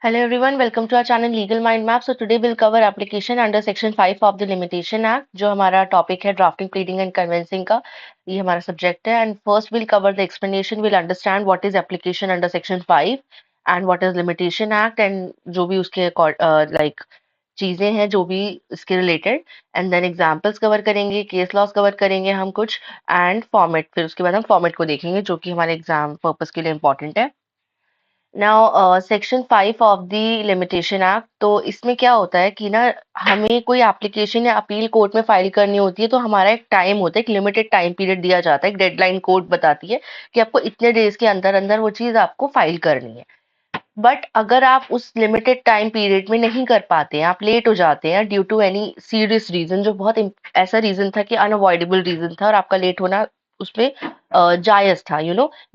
Hello everyone, welcome to our channel Legal Mind Map. So today we'll cover application under section 5 of the Limitation Act, जो हमारा topic है drafting, pleading and convincing का, ये हमारा subject है. And first we'll cover the explanation. We'll understand what is application under section 5 and what is Limitation Act and जो भी उसके like चीजें हैं जो भी इसके related. And then examples cover करेंगे, case laws cover करेंगे हम कुछ and format. फिर उसके बाद हम format को देखेंगे जो कि हमारे exam purpose के लिए important है. Now section 5 of the limitation act, तो इसमें क्या होता है कि ना हमें कोई एप्लीकेशन या अपील कोर्ट में फाइल करनी होती है, तो हमारा एक टाइम होता है, एक लिमिटेड टाइम पीरियड दिया जाता है, एक डेडलाइन कोर्ट बताती है कि आपको इतने डेज के अंदर अंदर वो चीज आपको फाइल करनी है. बट अगर आप उस लिमिटेड टाइम पीरियड में नहीं कर पाते हैं, आप लेट हो जाते हैं due to any serious reason, जो बहुत ऐसा रीजन था कि अनअवॉइडेबल रीजन था और आपका लेट होना उसमें जायज था,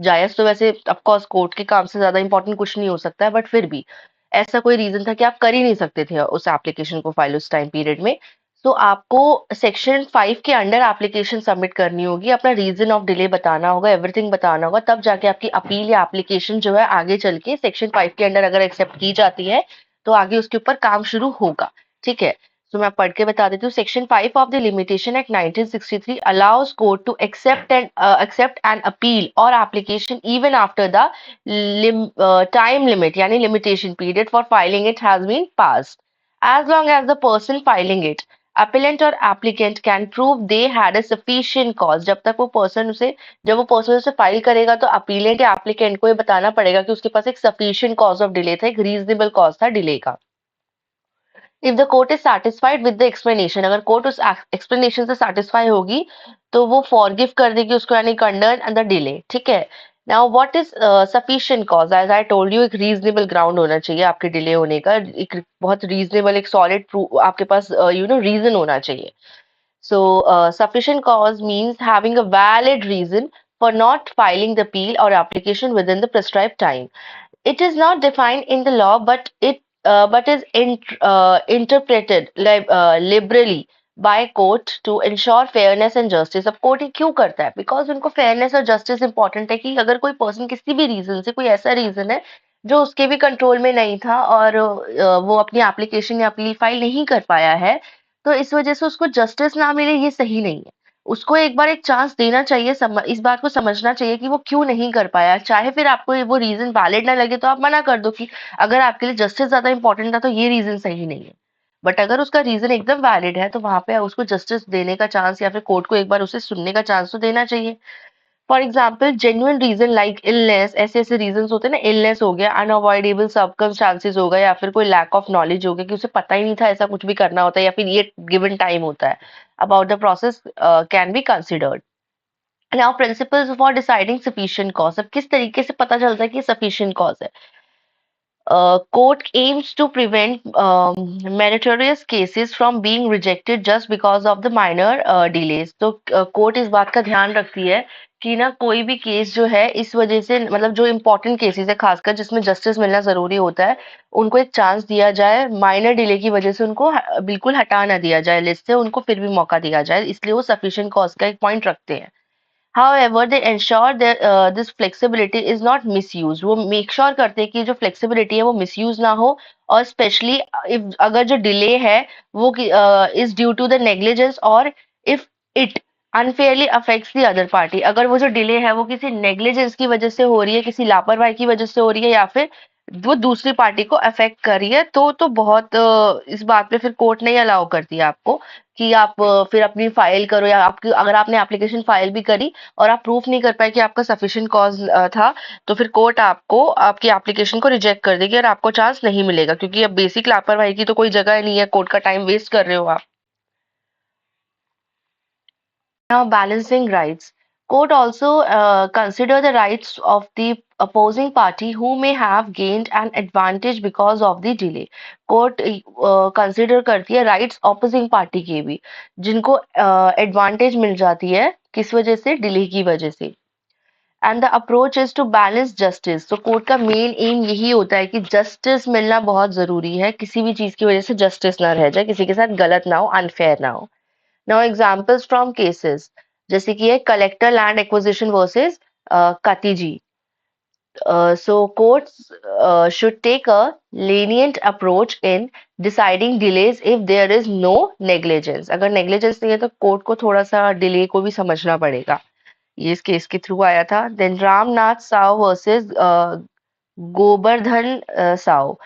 जायज तो वैसे ऑफकोर्स कोर्ट के काम से ज्यादा इंपॉर्टेंट कुछ नहीं हो सकता है, बट फिर भी ऐसा कोई रीजन था कि आप कर ही नहीं सकते थे उस एप्लीकेशन को फाइल उस टाइम पीरियड में. तो आपको सेक्शन 5 के अंडर एप्लीकेशन सबमिट करनी होगी, अपना रीजन ऑफ डिले बताना होगा, एवरीथिंग बताना होगा, तब जाके आपकी अपील या एप्लीकेशन जो है आगे चल के सेक्शन 5 के अंडर अगर एक्सेप्ट की जाती है तो आगे उसके ऊपर काम शुरू होगा. ठीक है, तो मैं पढ़ के बता देती हूँ. Section 5 of the limitation act 1963 allows court to accept an appeal और application even after the time limit यानी limitation period for filing it has been passed, as long as the person filing it, appellant or applicant can prove they had a sufficient cause. जब वो person उसे file करेगा तो appellate या applicant को ये बताना पड़ेगा कि उसके पास एक सफिशिएंट कॉज ऑफ डिले था, एक रीजनेबल कॉज था डिले का. If the court is satisfied with the explanation, अगर कोर्ट उस एक्सप्लेनेशन से सेटिस्फाई होगी तो वो फॉरगिव कर देगी उसको, यानी कंडन द डिले. ठीक है, now what is sufficient cause? As I told you, एक रीजनेबल ग्राउंड होना चाहिए आपके डिले होने का, एक बहुत रीजनेबल, एक सॉलिड प्रूफ आपके पास रीजन होना चाहिए. So, sufficient cause means having a valid reason for not filing the appeal or application within the prescribed time. It is not defined in the law, but is interpreted liberally by court to ensure fairness and justice. अब court ये क्यों करता है? Because उनको fairness और justice important है कि अगर कोई पर्सन किसी भी रीजन से, कोई ऐसा रीजन है जो उसके भी कंट्रोल में नहीं था और वो अपनी एप्लीकेशन या अपील फाइल नहीं कर पाया है, तो इस वजह से उसको जस्टिस ना मिले, ये सही नहीं है. उसको एक बार एक चांस देना चाहिए, इस बात को समझना चाहिए कि वो क्यों नहीं कर पाया. चाहे फिर आपको वो रीजन वैलिड ना लगे तो आप मना कर दो कि अगर आपके लिए जस्टिस ज्यादा इंपॉर्टेंट था तो ये रीजन सही नहीं है. बट अगर उसका रीजन एकदम वैलिड है तो वहां पे उसको जस्टिस देने का चांस या फिर कोर्ट को एक बार उसे सुनने का चांस तो देना चाहिए. For example genuine reason like illness, ऐसे ऐसे रीजन होते हैं ना, इलनेस हो गया, अनअवॉइडेबल सर्कमस्टांसेस हो गया, या फिर कोई लैक ऑफ नॉलेज हो गया कि उसे पता ही नहीं था ऐसा कुछ भी करना होता है या फिर ये गिवन टाइम होता है about the process, can be considered. Now principles for deciding sufficient cause. अब किस तरीके से पता चलता है कि सफिशिएंट कॉज है? Court aims to prevent meritorious cases from being rejected just because of the minor delays. तो कोर्ट इस बात का ध्यान रखती है कि ना कोई भी केस जो है इस वजह से, मतलब जो इम्पोर्टेंट केसेस है खासकर जिसमें जस्टिस मिलना जरूरी होता है, उनको एक चांस दिया जाए, माइनर डिले की वजह से उनको बिल्कुल हटा ना दिया जाए लिस्ट से, उनको फिर भी मौका दिया जाए, इसलिए वो सफिशिएंट कॉज का एक पॉइंट रखते हैं. However, they ensure that this flexibility is not misused. वो make sure करते हैं कि जो flexibility है वो misuse ना हो, और especially if अगर जो delay है वो is due to the negligence or if it unfairly affects the other party. अगर वो जो delay है वो किसी negligence की वजह से हो रही है, किसी लापरवाही की वजह से हो रही है, या फिर वो दूसरी पार्टी को अफेक्ट कर रही है, तो बहुत इस बात पे फिर कोर्ट नहीं अलाउ करती है आपको कि आप फिर अपनी फाइल करो, या आपकी अगर आपने एप्लीकेशन फाइल भी करी और आप प्रूफ नहीं कर पाए कि आपका सफिशिएंट कॉज था, तो फिर कोर्ट आपको आपकी एप्लीकेशन को रिजेक्ट कर देगी और आपको चांस नहीं मिलेगा, क्योंकि अब बेसिक लापरवाही की तो कोई जगह नहीं है, कोर्ट का टाइम वेस्ट कर रहे हो आप. Now, balancing rights. Court also consider the rights of the opposing party who may have gained an advantage because of the delay. Court consider करती है rights opposing party के भी, जिनको advantage मिल जाती है किस वजह से, delay की वजह से. And the approach is to balance justice. तो कोर्ट का मेन एम यही होता है कि जस्टिस मिलना बहुत जरूरी है, किसी भी चीज की वजह से जस्टिस ना रह जाए, किसी के साथ गलत ना हो, अनफेयर ना हो. नाउ एग्जांपल्स फ्रॉम केसेस, जैसे कि है collector land acquisition versus Katiji. So courts should take a lenient approach in deciding delays if there is no negligence. अगर negligence नहीं है तो कोर्ट को थोड़ा सा डिले को भी समझना पड़ेगा. ये इस केस के थ्रू आया था. Then Ramnath Sao versus Govardhan Sao.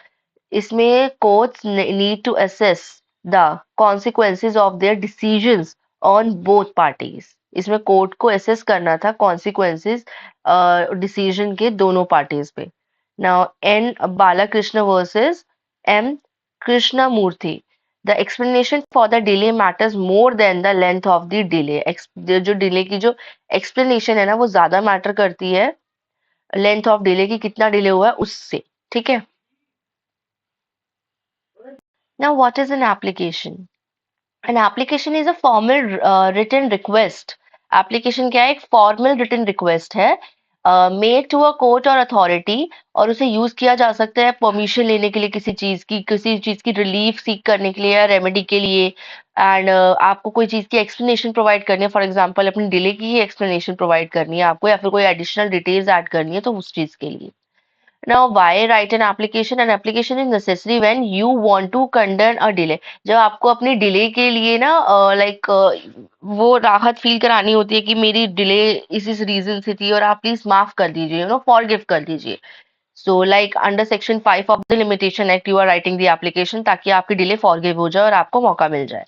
इसमें courts need to assess the consequences of their decisions on both parties. इसमें कोर्ट को असेस करना था कॉन्सिक्वेंसेस डिसीजन के दोनों पार्टीज पे. Now N Balakrishna versus M Krishnamurthy. The explanation for the delay matters more than the length of the delay. जो delay की जो एक्सप्लेनेशन है ना वो ज्यादा मैटर करती है लेंथ ऑफ डिले की, कितना डिले हुआ है उससे. ठीक है. Now, what is an application? An application is a formal written request. Application क्या है? एक formal written request है made to a court or authority, और उसे यूज किया जा सकता है परमिशन लेने के लिए किसी चीज की रिलीफ सीख करने के लिए या रेमेडी के लिए. एंड आपको कोई चीज की एक्सप्लेनेशन प्रोवाइड करनी है, फॉर एग्जांपल अपनी डिले की ही एक्सप्लेनेशन प्रोवाइड करनी है आपको, या फिर कोई एडिशनल डिटेल्स ऐड करनी है तो उस चीज के लिए. Now, why write an application? An application is necessary when you want to condone a delay. जब आपको अपनी डिले के लिए ना लाइक वो राहत फील करानी होती है कि मेरी डिले इस रीजन से थी और आप प्लीज माफ कर दीजिए, फॉरगिव कर दीजिए. So like under section 5 of the limitation act you are writing the application ताकि आपकी डिले फॉरगिव हो जाए और आपको मौका मिल जाए.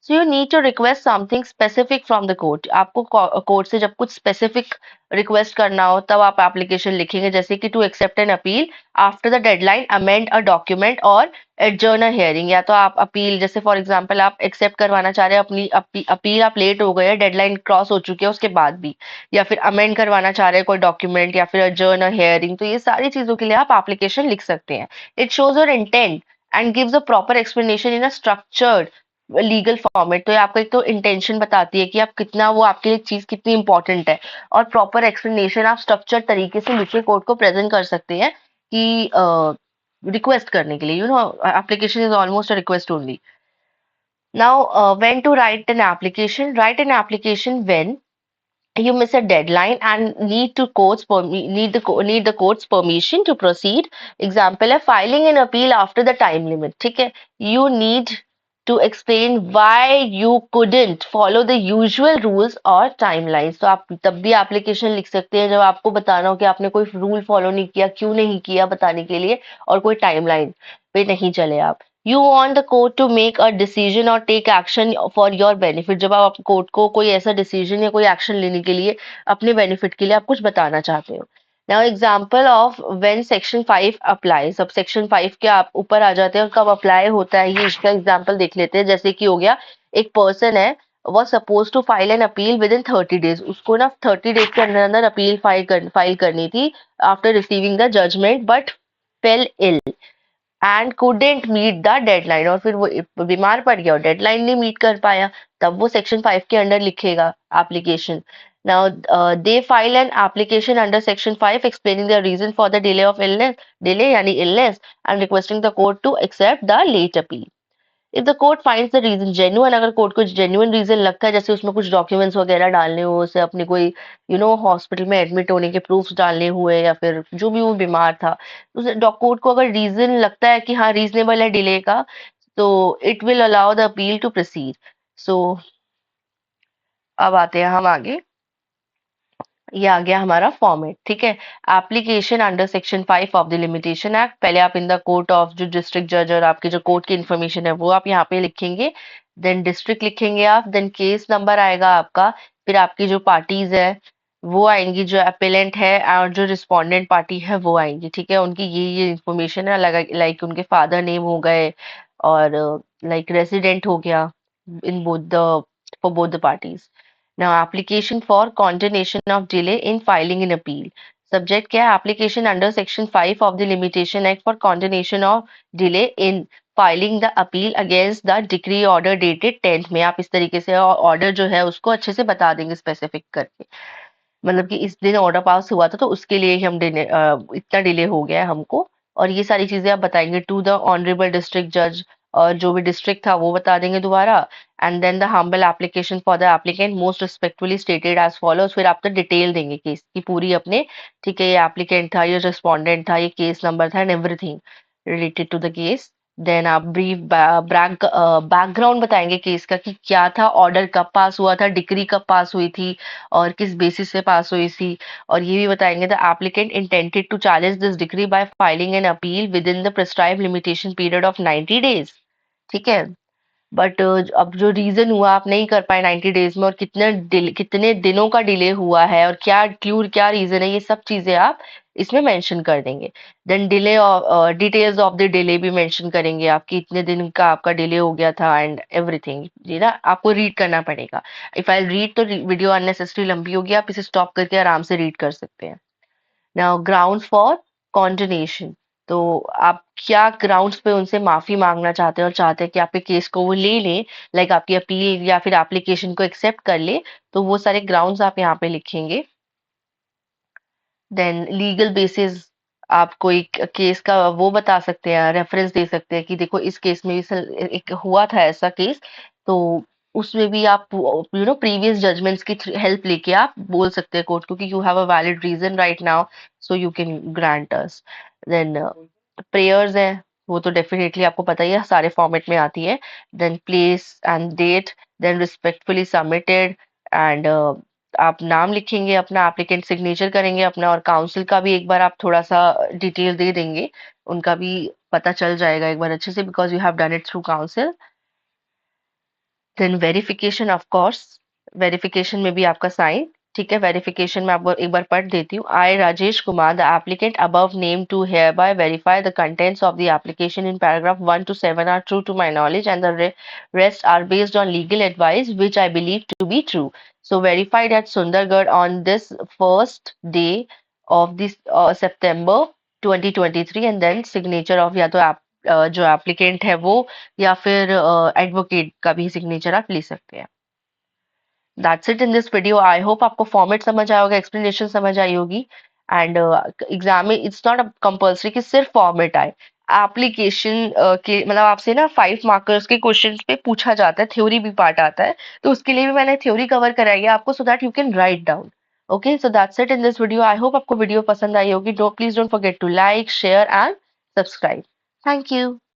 So you need to request something specific from the court. आपको कोर्ट से जब कुछ स्पेसिफिक रिक्वेस्ट करना हो तब आप एप्लीकेशन लिखेंगे, जैसे कि to accept an appeal after the deadline, amend a document और एडजर्न अ हियरिंग. या तो आप अपील, जैसे फॉर एग्जांपल आप एक्सेप्ट करवाना चाह रहे हैं अपनी अपील, आप लेट हो गए हैं, डेडलाइन क्रॉस हो चुकी है उसके बाद भी, या फिर अमेंड करवाना चाह रहे हैं कोई डॉक्यूमेंट, या फिर एडजर्न अ हियरिंग. तो ये सारी चीजों के लिए आप एप्लीकेशन लिख सकते हैं. It shows your intent and gives a proper explanation in a structured legal format. तो ये आपका एक तो इंटेंशन बताती है कि आप कितना, वो आपके लिए चीज कितनी इंपॉर्टेंट है, और प्रॉपर एक्सप्लेनेशन आप स्ट्रक्चर तरीके से लिख के कोर्ट को प्रेजेंट कर सकते हैं कि रिक्वेस्ट करने के लिए. Application is almost a request only. Now when to write an application. Write an application when you miss a deadline and need the court's permission to proceed. Example है filing an appeal after the time limit. ठीक है. You need to explain why you couldn't follow the usual rules or timelines. तो आप तब भी application लिख सकते हैं जब आपको बताना हो कि आपने कोई रूल फॉलो नहीं किया, क्यों नहीं किया बताने के लिए, और कोई टाइमलाइन पे नहीं चले आप. You want the court to make a decision और take action for your benefit. जब आप कोर्ट को कोई ऐसा डिसीजन या कोई एक्शन लेने के लिए अपने बेनिफिट के लिए आप कुछ बताना चाहते हो. Now example of when section 5 apply. Sub section 5 के आप ऊपर आ जाते हैं और कब अप्लाई होता है ये इसका एग्जांपल देख लेते हैं. जैसे कि हो गया, एक पर्सन है was supposed to file an appeal within 30 days. उसको ना 30 डेज के अंदर अंदर अपील फाइल करनी थी after receiving the judgment, but fell ill and couldn't meet the deadline. और फिर वो बीमार पड़ गया और डेडलाइन नहीं मीट कर पाया, तब वो सेक्शन 5 के अंडर लिखेगा application. Now they file an application under section 5 explaining the reason for the delay of illness, delay यानी illness, and requesting the court to accept the late appeal. If the court finds the reason genuine, अगर court को genuine reason लगता है, जैसे उसमें कुछ documents वगैरह डालने हो, उसे अपने कोई हॉस्पिटल में एडमिट होने के प्रूफ्स डालने हुए, या फिर जो भी वो बीमार था, उसे कोर्ट को अगर रीजन लगता है कि हाँ रीजनेबल है डिले का, तो it will allow the appeal to proceed. So अब आते हैं हम आगे. ये आ गया हमारा फॉर्मेट. ठीक है. Application under section 5 of the limitation act. पहले आप इन द कोर्ट ऑफ जो डिस्ट्रिक्ट जज और आपके जो कोर्ट की इन्फॉर्मेशन है वो आप यहाँ पे लिखेंगे. देन डिस्ट्रिक्ट लिखेंगे आप. देन केस नंबर आएगा आपका. फिर आपकी जो पार्टीज है वो आएंगी, जो अपेलेंट है और जो रिस्पोंडेंट पार्टी है वो आएंगी. ठीक है. उनकी ये इन्फॉर्मेशन है, लाइक उनके फादर नेम हो गए और लाइक रेसिडेंट हो गया in both the for both the parties. Now, application for continuation of delay in filing an appeal. Subject क्या है? Application under Section 5 of the Limitation Act for continuation of delay in filing the appeal against the decree order dated 10th में. आप इस तरीके से order जो है उसको अच्छे से बता देंगे स्पेसिफिक करके, मतलब कि इस दिन ऑर्डर पास हुआ था तो उसके लिए ही हम इतना डिले हो गया है हमको, और ये सारी चीजें आप बताएंगे टू द ऑनरेबल डिस्ट्रिक्ट जज और जो भी डिस्ट्रिक्ट था वो बता देंगे दोबारा। And then the humble application for the applicant most respectfully stated as follows. फिर आप तो डिटेल देंगे केस की पूरी अपने, ठीक है, ये एप्लीकेंट था, ये रिस्पोंडेंट था, ये केस नंबर था and everything related to the case. Then आप ब्रीफ बैकग्राउंड बताएंगे केस का कि क्या था, ऑर्डर कब पास हुआ था, डिक्री कब पास हुई थी और किस बेसिस से पास हुई थी। और ये भी बताएंगे the applicant intended to challenge this decree by filing an appeal within the prescribed limitation period of 90 days. ठीक है, बट अब जो रीजन हुआ आप नहीं कर पाए 90 डेज में और कितने दिनों का डिले हुआ है और क्या रीजन है, ये सब चीजें आप इसमें मेंशन कर देंगे। Then delay details of the delay भी मेंशन करेंगे, आपकी इतने दिन का आपका डिले हो गया था एंड एवरीथिंग। ये ना आपको रीड करना पड़ेगा। इफ आई रीड तो वीडियो अननेसेसरी लंबी होगी, आप इसे स्टॉप करके आराम से रीड कर सकते हैं। Now grounds for continuation. तो आप क्या ग्राउंड्स पे उनसे माफी मांगना चाहते हैं और चाहते हैं कि आपके केस को वो ले लें, लाइक आपकी अपील या फिर एप्लीकेशन को एक्सेप्ट कर ले, तो वो सारे ग्राउंड्स आप यहाँ पे लिखेंगे। देन लीगल बेसिस, आप कोई केस का वो बता सकते हैं, रेफरेंस दे सकते हैं कि देखो इस केस में एक हुआ था ऐसा केस, तो उसमें भी आप प्रीवियस जजमेंट्स की हेल्प लेके आप बोल सकते हैं कोर्ट को कि you have a valid reason right now, so you can grant us. Then prayers है, वो तो डेफिनेटली आपको पता ही है, सारे फॉर्मेट में आती है। Then place and date, then respectfully submitted and आप नाम लिखेंगे अपना, एप्लीकेंट सिग्नेचर करेंगे अपना, और काउंसिल का भी एक बार आप थोड़ा सा डिटेल दे देंगे, उनका भी पता चल जाएगा एक बार अच्छे से, because you have done it through counsel. Then verification, of course verification में भी आपका साइन, ठीक है। वेरिफिकेशन में आपको एक बार पढ़ देती हूँ। I Rajesh Kumar the applicant above name to hereby verify the contents of the application in paragraph 1 to 7 are true to my knowledge and the rest are based on legal advice which I believe to be true. So verified at Sundargarh on this first day of this September 2023 and then signature of या तो जो applicant है वो या फिर advocate का भी signature आप ले सकते हैं। That's it in this video. I hope आपको फॉर्मेट समझ आया होगा, एक्सप्लेनेशन समझ आई होगी। एंड एग्जाम में इट्स नॉट कंपल्सरी कि सिर्फ फॉर्मेट आए। एप्लीकेशन के मतलब आपसे ना 5 मार्कर्स के क्वेश्चन पे पूछा जाता है, थ्योरी भी पार्ट आता है, तो उसके लिए भी मैंने थ्योरी कवर कराई है आपको, so that you can write down. Okay, so that's it in this video. I hope आपको वीडियो पसंद आई होगी। Please don't forget to like, share and subscribe. Thank you.